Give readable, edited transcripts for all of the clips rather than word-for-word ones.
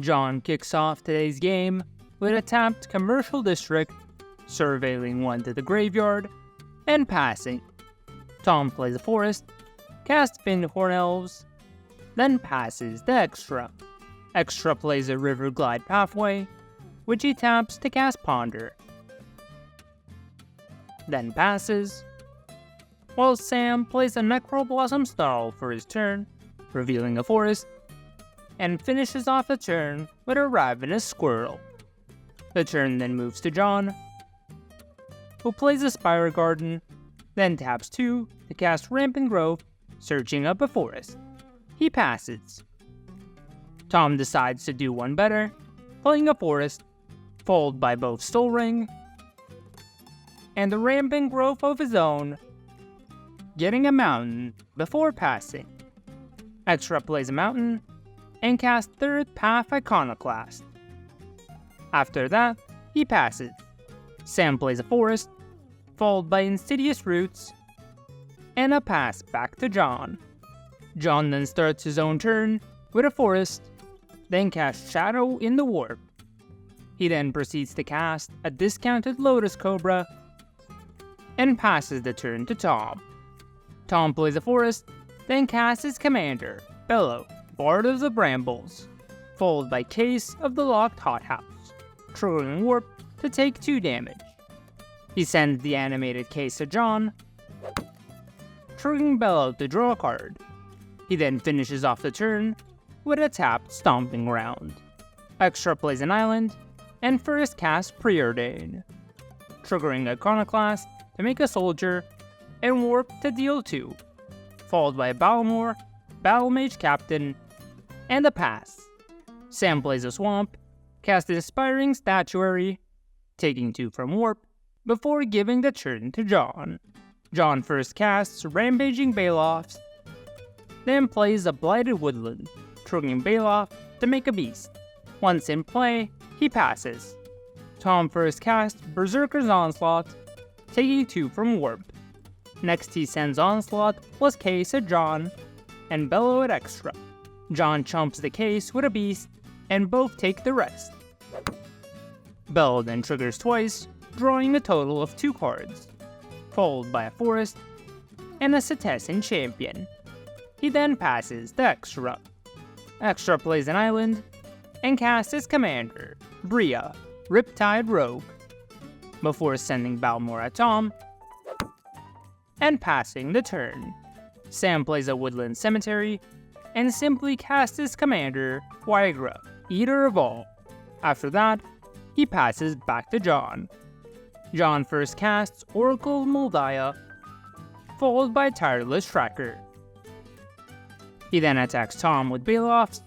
John kicks off today's game with a tapped commercial district, surveilling one to the graveyard, and passing. Tom plays a forest, casts Horn Elves, then passes the Extra. Extra plays a River Glide Pathway, which he taps to cast Ponder. Then passes, while Sam plays a Necroblossom Snarl for his turn, revealing a forest, and finishes off the turn with a Ravenous Squirrel. The turn then moves to John, who plays a Spire Garden, then taps 2 to cast Rampant Growth, searching up a forest. He passes. Tom decides to do one better, playing a forest, followed by both Soul Ring and a Rampant Growth of his own, getting a mountain before passing. Extra plays a mountain and casts Third Path Iconoclast. After that, he passes. Sam plays a forest, followed by Insidious Roots, and a pass back to John. John then starts his own turn with a forest, then casts Shadow in the Warp. He then proceeds to cast a discounted Lotus Cobra, and passes the turn to Tom. Tom plays a forest, then casts his commander, Bello, Bard of the Brambles, followed by Case of the Locked Hothouse, triggering Warp to take 2 damage. He sends the animated Case to John, triggering Bello to draw a card. He then finishes off the turn with a tapped Stomping Ground. Extra plays an island, and first casts Preordain, triggering Iconoclast to make a soldier, and Warp to deal 2, followed by Balmor, Battle Mage Captain, and a pass. Sam plays a swamp, casts Inspiring Statuary, taking 2 from Warp, before giving the turn to John. John first casts Rampaging Baloths, then plays a Blighted Woodland, triggering Baloth to make a beast. Once in play, he passes. Tom first casts Berserker's Onslaught, taking 2 from Warp. Next he sends Onslaught plus Case at John, and Bello at Extra. John chumps the Case with a beast, and both take the rest. Bello then triggers twice, drawing a total of 2 cards, followed by a forest, and a Cetizen Champion. He then passes the Extra. Extra plays an island, and casts his commander, Bria, Riptide Rogue, before sending Balmor at Tom, and passing the turn. Sam plays a Woodland Cemetery, and simply casts his commander, Ygra, Eater of All. After that, he passes back to John. John first casts Oracle of Moldiah, followed by Tireless Tracker. He then attacks Tom with Baloths,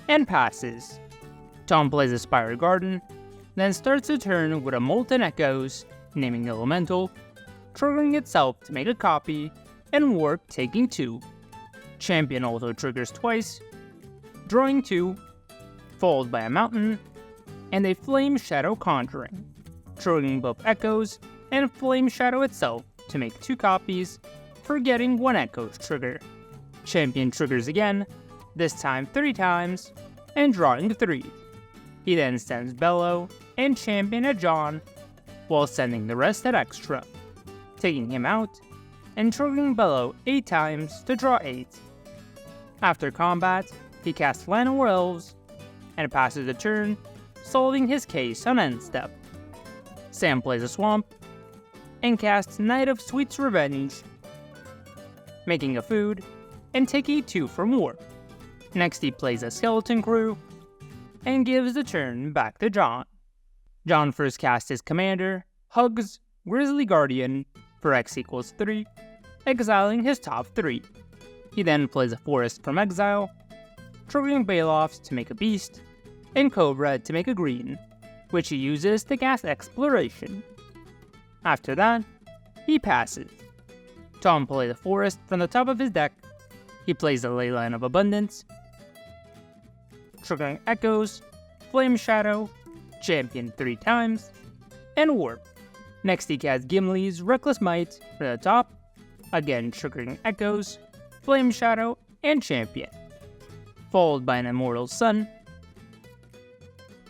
and passes. Tom plays a Spire Garden, then starts the turn with a Molten Echoes, naming Elemental, triggering itself to make a copy, and Warp taking 2. Champion also triggers twice, drawing 2, followed by a Mountain, and a Flame Shadow Conjuring, triggering both Echoes and Flame Shadow itself to make 2 copies, for getting 1 Echoes trigger. Champion triggers again, this time 3 times, and drawing 3. He then sends Bello and Champion at John, while sending the rest at Extra, taking him out, and triggering Bello 8 times to draw 8. After combat, he casts Llanowar Elves, and passes the turn, solving his case on end step. Sam plays a swamp, and casts Knight of Sweet's Revenge, making a food, and taking 2 from Warp. Next he plays a Skeleton Crew, and gives the turn back to John. John first casts his commander, HUGS, Grisly Guardian, for X equals 3, exiling his top 3. He then plays a forest from exile, triggering Baloths to make a beast, and Cobra to make a green, which he uses to cast Exploration. After that, he passes. Tom plays a forest from the top of his deck. He plays the Leyline of Abundance, triggering Echoes, Flame Shadow, Champion 3 times, and Warp. Next he casts Gimli's Reckless Might from the top, again triggering Echoes, Flame Shadow, and Champion, followed by an Immortal Sun,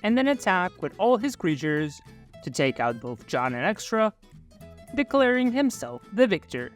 and then attack with all his creatures to take out both John and Extra, declaring himself the victor.